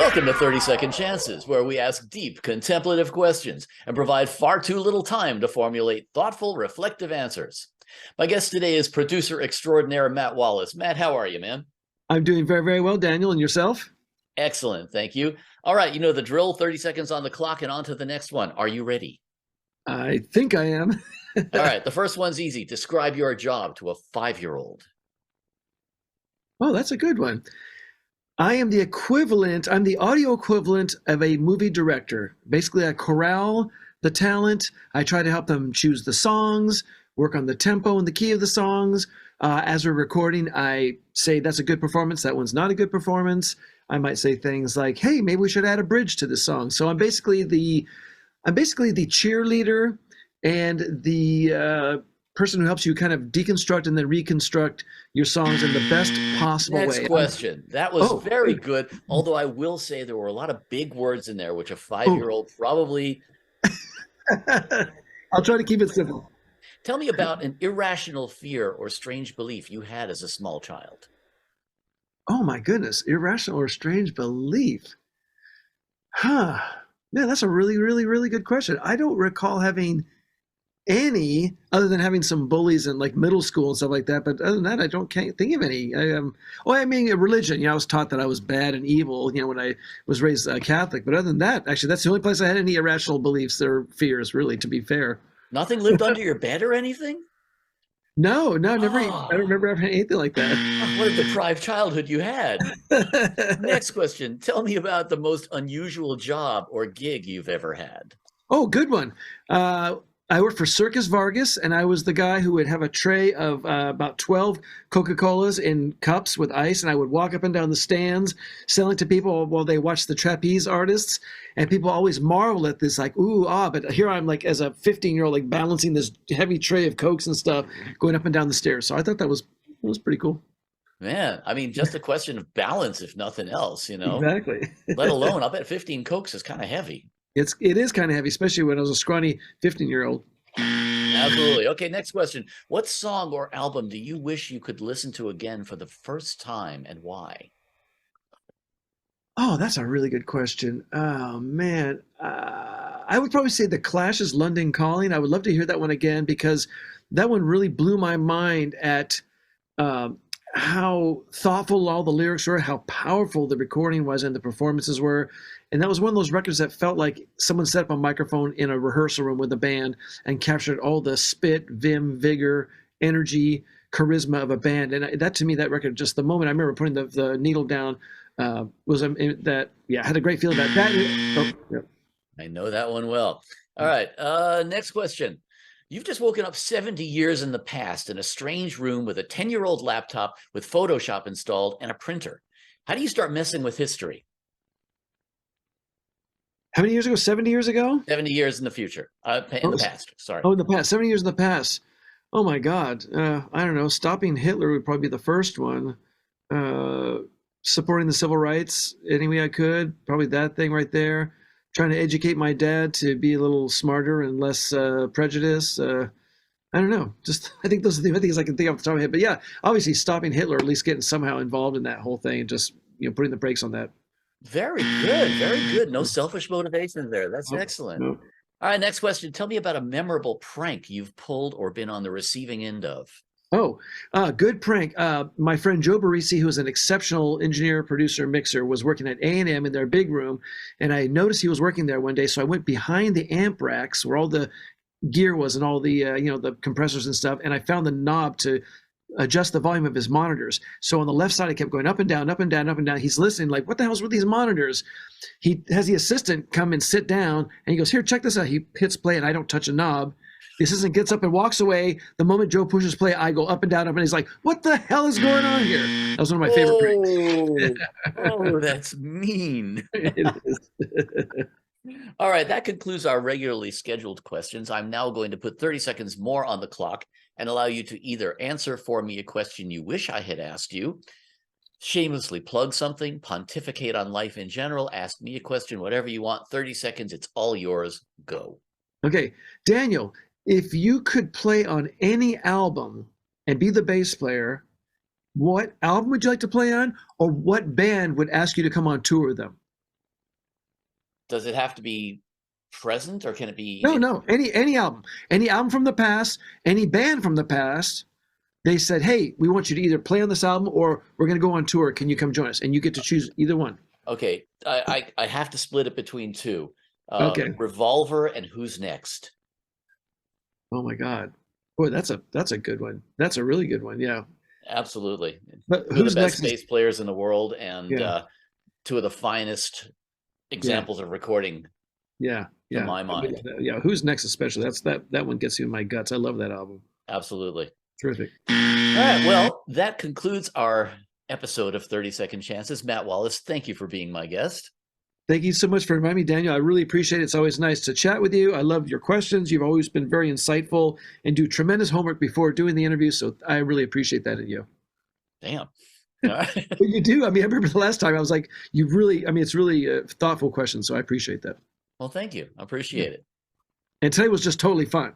Welcome to 30 Second Chances, where we ask deep, contemplative questions and provide far too little time to formulate thoughtful, reflective answers. My guest today is producer extraordinaire Matt Wallace. Matt, how are you, man? I'm doing very, very well, Daniel. And yourself? Excellent, thank you. All right, you know the drill, 30 seconds on the clock and on to the next one. Are you ready? I think I am. All right, the first one's easy. Describe your job to a 5-year-old. Oh, that's a good one. I'm the audio equivalent of a movie director. Basically, I corral the talent. I try to help them choose the songs, work on the tempo and the key of the songs. As we're recording, I say that's a good performance. That one's not a good performance. I might say things like, "Hey, maybe we should add a bridge to this song." So I'm basically the cheerleader and the person who helps you kind of deconstruct and then reconstruct your songs in the best possible way. Next question. That was very good. Although I will say there were a lot of big words in there, which a 5-year-old probably. I'll try to keep it simple. Tell me about an irrational fear or strange belief you had as a small child. Oh my goodness, irrational or strange belief. Man, that's a really, really, really good question. I don't recall having any other than having some bullies in like middle school and stuff like that. But other than that, can't think of any. I mean, religion. I was taught that I was bad and evil, when I was raised Catholic. But other than that, actually, that's the only place I had any irrational beliefs or fears, really, to be fair. Nothing lived under your bed or anything? No, never. I don't remember ever having anything like that. What a deprived childhood you had. Next question. Tell me about the most unusual job or gig you've ever had. Oh, good one. I worked for Circus Vargas, and I was the guy who would have a tray of about 12 Coca-Colas in cups with ice, and I would walk up and down the stands selling to people while they watched the trapeze artists, and people always marvel at this, like, ooh, but here I'm like as a 15-year-old, like balancing this heavy tray of Cokes and stuff, going up and down the stairs. So I thought that was pretty cool. Man, I mean, just a question of balance, if nothing else, Exactly. Let alone, I'll bet 15 Cokes is kind of heavy. It is kind of heavy, especially when I was a scrawny 15-year-old. Absolutely. Okay, next question. What song or album do you wish you could listen to again for the first time, and why? Oh, that's a really good question. Oh, man. I would probably say The Clash's London Calling. I would love to hear that one again because that one really blew my mind at how thoughtful all the lyrics were, how powerful the recording was and the performances were. And that was one of those records that felt like someone set up a microphone in a rehearsal room with a band and captured all the spit, vim, vigor, energy, charisma of a band. And that, to me, that record, just the moment I remember putting the needle down, was that, I had a great feeling about that. Oh, yeah. I know that one well. All right, next question. You've just woken up 70 years in the past in a strange room with a 10-year-old laptop with Photoshop installed and a printer. How do you start messing with history? How many years ago? 70 years ago? 70 years in the future. In the past, sorry. Oh, in the past. 70 years in the past. Oh, my God. I don't know. Stopping Hitler would probably be the first one. Supporting the civil rights any way I could. Probably that thing right there. Trying to educate my dad to be a little smarter and less prejudiced. I don't know. I think those are the things I can think off the top of my head. But yeah, obviously stopping Hitler, or at least getting somehow involved in that whole thing and just putting the brakes on that. Very good. Very good. No selfish motivation there. That's excellent. No. All right, next question. Tell me about a memorable prank you've pulled or been on the receiving end of. Oh, good prank. My friend Joe Barisi, who is an exceptional engineer, producer, mixer, was working at A&M in their big room, and I noticed he was working there one day, so I went behind the amp racks where all the gear was and all the the compressors and stuff, and I found the knob to adjust the volume of his monitors. So on the left side, I kept going up and down, up and down, up and down. He's listening like, what the hell's with these monitors? He has the assistant come and sit down, and he goes, here, check this out. He hits play, and I don't touch a knob. The assistant gets up and walks away. The moment Joe pushes play, I go up and down, and he's like, what the hell is going on here? That was one of my favorite pranks. Oh, that's mean. It is. All right, that concludes our regularly scheduled questions. I'm now going to put 30 seconds more on the clock and allow you to either answer for me a question you wish I had asked you, shamelessly plug something, pontificate on life in general, ask me a question, whatever you want. 30 seconds, it's all yours. Go. Okay, Daniel, if you could play on any album and be the bass player, what album would you like to play on, or what band would ask you to come on tour with them? Does it have to be present, or can it be? No, any album from the past, any band from the past. They said, hey, we want you to either play on this album or we're going to go on tour. Can you come join us? And you get to choose either one. Okay, I have to split it between two. Okay. Revolver and Who's Next? Oh my God. Boy, that's a good one. That's a really good one. Yeah. Absolutely. But Two of Who's the best Next bass players in the world, and Yeah. Two of the finest examples of recording. Yeah. To my mind. Yeah. Who's Next especially. That one gets you in my guts. I love that album. Absolutely. Terrific. All right. Well, that concludes our episode of 30 Second Chances. Matt Wallace, thank you for being my guest. Thank you so much for inviting me, Daniel. I really appreciate it. It's always nice to chat with you. I love your questions. You've always been very insightful and do tremendous homework before doing the interview. So I really appreciate that in you. Damn. All right. But you do. I mean, I remember the last time I was like, it's really thoughtful questions. So I appreciate that. Well, thank you. I appreciate it. And today was just totally fun.